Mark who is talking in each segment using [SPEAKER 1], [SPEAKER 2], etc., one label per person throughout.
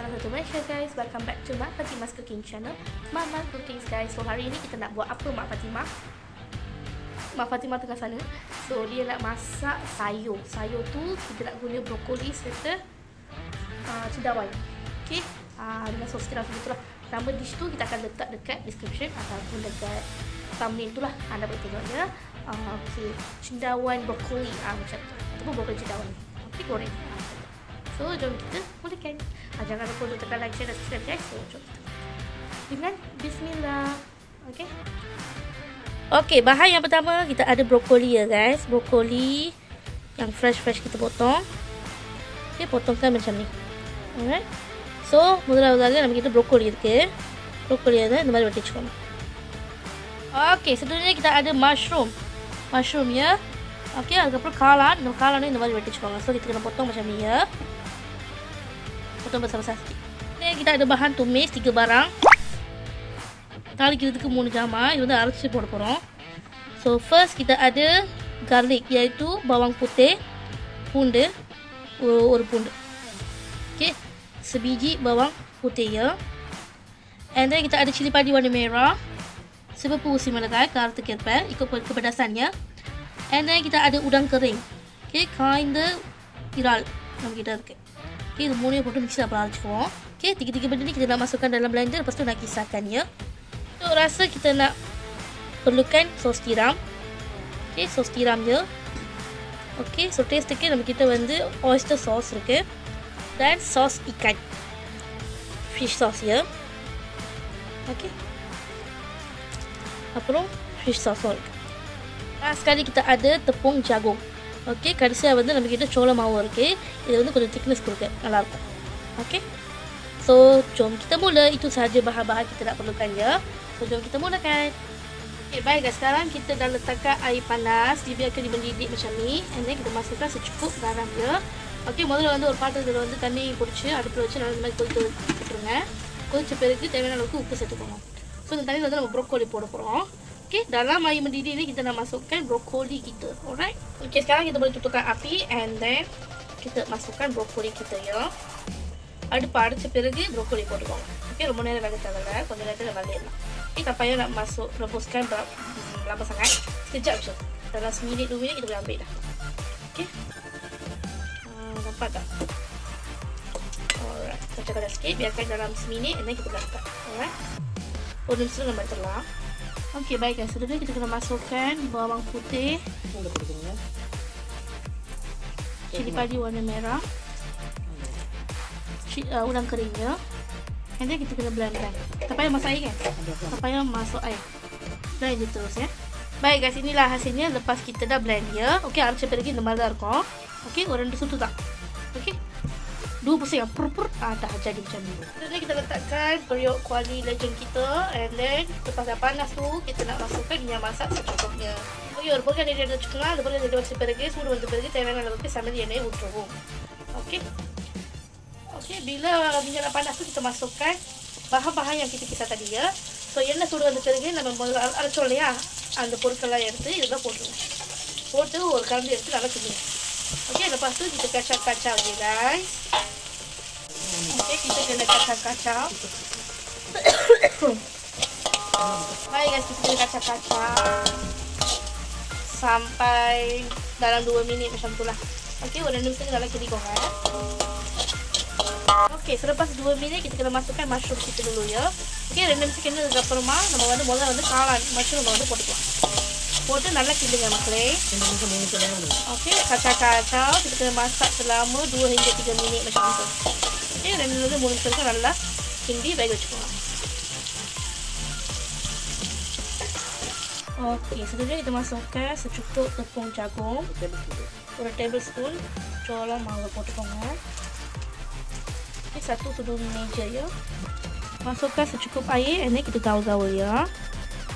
[SPEAKER 1] Assalamualaikum Malaysia guys. Welcome back to Mak Fatimah's Cooking Channel, Mama Cookings guys. So hari ini kita nak buat apa Mak Fatimah? Mak Fatimah tengah sana. So dia nak masak sayur. Sayur tu kita nak guna brokoli serta cendawan. Okay, dengan sos tiram tu lah. Nama dish tu kita akan letak dekat description ataupun dekat thumbnail tu lah. Anda boleh tengoknya. Okay, cendawan brokoli macam tu. Ataupun brokoli cendawan. Okay, goreng. So, jom kita mulakan. Jangan lupa untuk tekan like, share dan subscribe guys. So, jom kita. Dengan bismillah. Okay. Okay, bahan yang pertama kita ada brokoli ya guys. Brokoli yang fresh kita potong. Okay, potongkan macam ni. Alright. So, mula-mula nama kita brokoli iருக்கு. Brokoli ada இந்த மாதிரி வெட்டிச்சுக்கோங்க. Okay, seterusnya kita ada mushroom. Mushroom ya. Okay, அதுக்கப்புறம் காளான். இந்த காளானை இந்த மாதிரி வெட்டிச்சுக்கோங்க. So, kita kena potong macam ni ya. Potong besar-besar sikit. Ni kita ada bahan tumis 3 barang. Talikirதுக்கு 3 ஜாமான். இது வந்து அரைச்சு போட போறோம். So first kita ada garlic iaitu bawang putih, பூண்டு ஒரு பூண்டு. Okay, sebiji bawang putih ya. And then kita ada cili padi warna merah, seberapa usi miளகாய் காரத்துக்கு ஏற்ப ikut kepedasannya. And then kita ada udang kering. Okay, kainda iral நம்ம கிட்ட இருக்கு. Okay, இது மூணையும் போட்டு மிக்ஸில அரைச்சுக்குவோம். Okay, tiga-tiga benda ni kita nak masukkan dalam blender, lepas tu nak kisahkan ya. Untuk rasa kita nak perlukan sos tiram. Okay, sos tiram je. Okay, so taste-க்கு நம்ம கிட்ட வந்து oyster sauce இருக்கு. Dan sos ikan. Fish sauce ya. Okay. Aப்புறம் fish sauce இருக்கு. Sekali kita ada tepung jagung. Okay, கடைசியா வந்து நம்ம கிட்ட சோள மாவு இருக்கு. இது வந்து கொஞ்சம் thickness கொடுக்க நல்லா இருக்கும். Okay. So, jom kita mula. Itu sahaja bahan-bahan kita nak perlukan ya. So, jom kita mulakan. Okay, baik guys. Sekarang kita dah letakkan air panas. Dibiarkan dia mendidih macam ni. And then kita masukkan secukup garam ya. Okay, முதல்ல வந்து ஒரு பாத்திரத்துல வந்து தண்ணி பிடிச்சி அடுப்புல வச்சு நல்லா இந்த மாதிரி கொதிக்க விட்டுருங்க. கொதிச்ச பிறகு தேவையான அளவுக்கு உப்பு சேர்த்துக்கோங்க. So, இந்த தண்ணியில் வந்து நம்ம ப்ரோக்கோலி போட போறோம். Okay, dalam air mendidih ni kita nak masukkan brokoli kita. Alright. Okay, sekarang kita boleh tutupkan api and then kita masukkan brokoli kita ya. அடுப்பு அடைச்ச பிறகு brokoli போட்டுக்கோங்க. Okay, ரொம்ப நேரம் வேக தேவையில்லை. கொஞ்ச நேரத்தில் வதக்கிடலாம். Okay, tak payah nak masuk rebuskan lama sangat. Sekejap je. Dalam seminit 2 minit kita boleh ambil dah. Okay. Nampak tak? Alright. Kacau dah sikit. Biarkan dalam seminit and then kita boleh angkat. Alright. ஒரு நிமிஷம் நம்ம எடுத்துடலாம். Okay, baik guys. Seterusnya kita kena masukkan bawang putih, cili padi warna merah, udang keringnya. And then kita kena blendkan. Tak payah masuk air kan? Tak payah masuk air. Blend je terus ya. Baik guys, inilah hasilnya lepas kita dah blend ya. Okay, அரைச்ச பிறகு இந்த மாதிரி தான் இருக்கும். Okay, ஒரு 2 சுத்து தான். Okay. 2 pusing yang pur dah jadi macam ni. Seterusnya kita letakkan periuk kuali legend kita and then lepas dah panas tu kita nak masukkan minyak masak secukupnya. Periuk boleh dia dah cukup, boleh dia வச்ச பிறகு சூடு வந்த பிறகு தேவையான அளவுக்கு சமையல் எண்ணெயை ஊற்றுவோம். Okay. Okay, bila minyak dah panas tu kita masukkan bahan-bahan yang kita kisah tadi ya. So எண்ணெய் சூடு வந்த பிறகு நம்ம அரைச்சோம் இல்லையா அந்த பொருட்கள்லாம் எடுத்து இதெல்லாம் போட்டுருவோம். போட்டு ஒரு கரண்டி எடுத்து நல்லா கிண்டுங்க. Okay, lepas tu kita kacau-kacau je guys. Okay, kita kena kacau-kacau. Baik guys, kita kena kacau-kacau sampai dalam 2 minit macam tu lah. Okay, ஒரு 2 நிமிஷம் நல்லா கிண்டிக்கோங்க. Okay, selepas 2 minit kita kena masukkan mushroom kita dulu ya. Okay, 2 நிமிஷம் கிண்டினதுக்கு அப்புறமா நம்ம வந்து முதல்ல வந்து காளான் mushroom வந்து போட்டுக்கலாம். போட்டு நல்லா கிண்டுங்க மக்களே. Okay, kacau-kacau. Kita kena masak selama 2 hingga 3 minit macam tu. Okay, 2 hingga 3 minit நல்லா கிண்டி வேக வச்சுக்கோங்க. Okay, seterusnya kita masukkan secukup tepung jagung. 1 tablespoon சோள மாவு போட்டுக்கோங்க. Okay, 1 sudu meja ya. Masukkan secukup air and then kita gaul-gaul ya.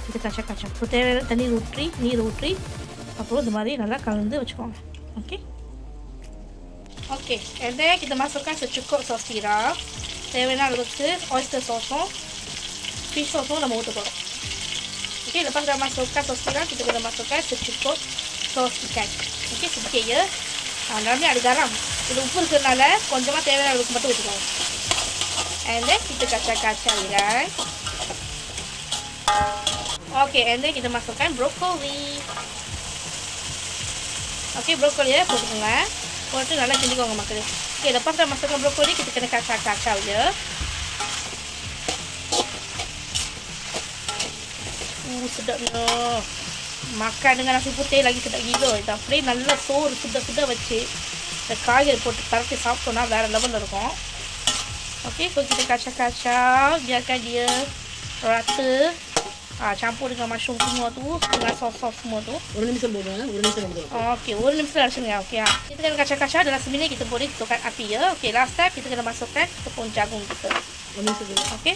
[SPEAKER 1] Kita kacau-kacau. So, தேவையான தண்ணி ஊற்றி நீர் ஊற்றி அப்புறம் இந்த மாதிரி நல்லா கலந்து வச்சுக்கோங்க. Okay. Okay. And then kita masukkan secukup sos tiram. தேவையான அளவுக்கு oyster sauce, fish sauce நம்ம ஊற்ற போறோம். Okay, lepas dah masukkan sos tiram, kita kena masukkan secukup sos ikan. Okay, sedikit ya. Dalam ni ada garam. Ini upu இருக்கிறதுனால கொஞ்சமா தேவையான அளவுக்கு மட்டும் ஊற்றிக்கோங்க. And then kita kacang-kacang guys. Okay, and then kita masukkan brokoli. Okay, brokoli ya, potong tengah. Potong tengah lah, jadi kau makan. Okay, lepas dah masukkan brokoli, kita kena kacang-kacang je. Sedapnya. Makan dengan nasi putih lagi sedap gila. Tapi நல்ல சோறு சுட வச்சு இந்த காய்கறி போட்டு பரட்டி சாப்பிட்டோம்னா வேற லெவல்ல இருக்கும். Okey, so kita kacang-kacang, biarkan dia rata. Campur dengan mushroom semua tu, dengan sos-sos semua tu.
[SPEAKER 2] ஒரு நிமிஷம் போடுங்க, ஒரு நிமிஷம் போடுங்க.
[SPEAKER 1] Okey, ஒரு நிமிஷம் அரைச்சுங்க. Okey. Kita kena kacang-kacang dalam seminit kita boleh tutupkan api ya. Okey, last step kita kena masukkan tepung jagung kita.
[SPEAKER 2] ஒரு நிமிஷம் போடுங்க.
[SPEAKER 1] Okey.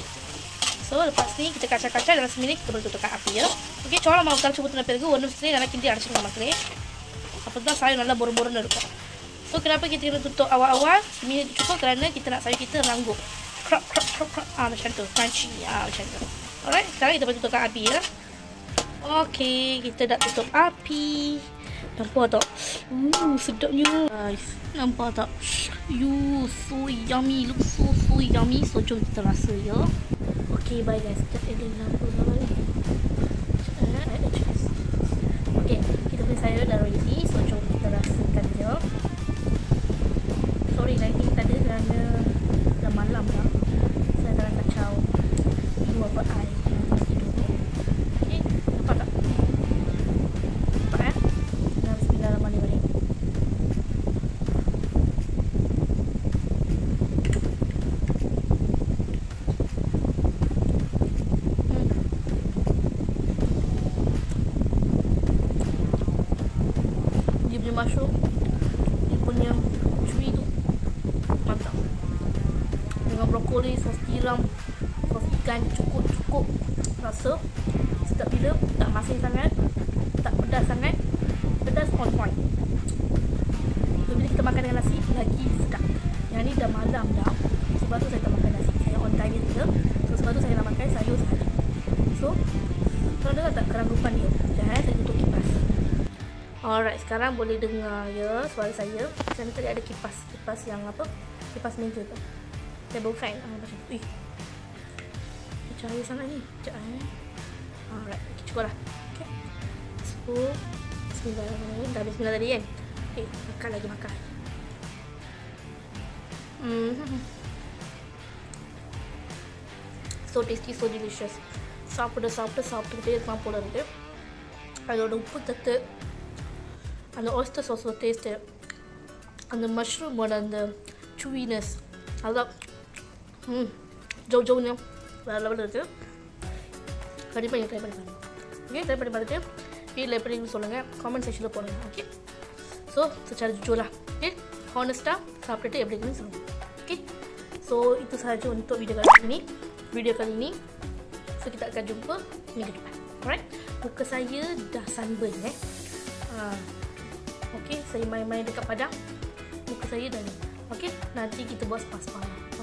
[SPEAKER 1] So, lepas ni kita kacang-kacang dalam seminit kita boleh tutupkan api ya. Okey, சோளம் மாவு கரைச்சு ஊத்தின பிறகு ஒரு நிமிஷத்துல நல்லா கிண்டி அரைச்சுங்க மக்களே. அப்பதான் sayur நல்லா borong-borong இருக்கும். So, kenapa kita kena tutup awal-awal? Seminit cukup kerana kita nak sayur kita rangup. Krok krok krok krok. Macam tu, crunchy. Macam tu. Alright, sekarang kita boleh tutupkan api ya. Okey, kita dah tutup api. Nampak tak? Sedapnya. Guys, nampak tak? So yummy. Looks so yummy. So, jom kita rasa ya. Okay, bye guys. Kita add lampu lagi. Okay, kita punya sayur dah ready. So, jom kita rasakan je. Sorry, lighting tadi kerana dah malam lah. Saya dah kacau dua air. Okay, nampak tak? Nampak Bismillahirrahmanirrahim. Dia punya mushroom, dia punya chewy tu mantap. Dengan brokoli, sos tiram, sos ikan, cukup rasa. Sedap bila, tak masin sangat, tak pedas sangat, pedas on point. So, bila kita makan dengan nasi lagi sedap. Yang ni dah malam dah, sebab tu saya tak makan nasi. Saya on diet je. So, sebab tu saya nak makan sayur sekali. So, kalau dengar tak kerangkupan dia? Jangan saya tutup kipas. Alright, sekarang boleh dengar ya suara saya. Sana tadi ada kipas yang apa? Kipas meja tu. Table fan. Macam tu. Cahaya sangat ni. Sekejap Alright, cukup lah. Okay. So, bismillahirrahmanirrahim. Dah bismillah tadi kan? Okay, makan lagi makan. So tasty, so delicious. சாப்பிட்டு இருக்கலாம் போல இருக்கு. அதோட உப்பு தட்டு, அந்த oyster sauce taste, அந்த மஷ்ரூமோட அந்த chewiness, அதான் ஜோன்னு வேறு லெவலில் இருக்குது. கண்டிப்பாக நீங்கள் ட்ரை பண்ணி பாருங்கள். ஓகே, ட்ரை பண்ணி பார்த்துட்டு வீட்டில் எப்படின்னு சொல்லுங்கள், காமெண்ட் செக்ஷனில் போடுங்க. Okay, so secara jujur lah, okay, honest-ah சாப்பிட்டுட்டு எப்படி இருக்குன்னு சொல்லுங்கள். Okay, so itu sahaja untuk video kali ini. So kita akan jumpa minggu depan. Alright, muka saya dah sunburn okay, saya main-main dekat padang, muka saya dah ni. Okay, nanti kita buat spa.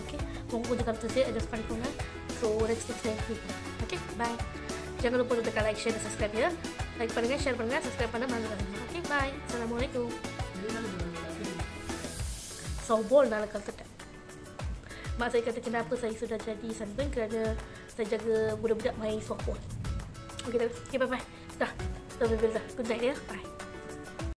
[SPEAKER 1] Okay, tunggu je kata saya ada spa lingkungan. So let's get started. Okay, bye. Jangan lupa untuk tekan like, share dan subscribe ya. Like பண்ணுங்க, share பண்ணுங்க, subscribe பண்ண மறந்துடாதீங்க. Okay, bye. Assalamualaikum. Sobol nak kata. Mak saya kata kenapa saya sudah jadi sunburn kerana saya jaga budak-budak main softball. Okay, bye-bye. Dah. Good night ya. Bye.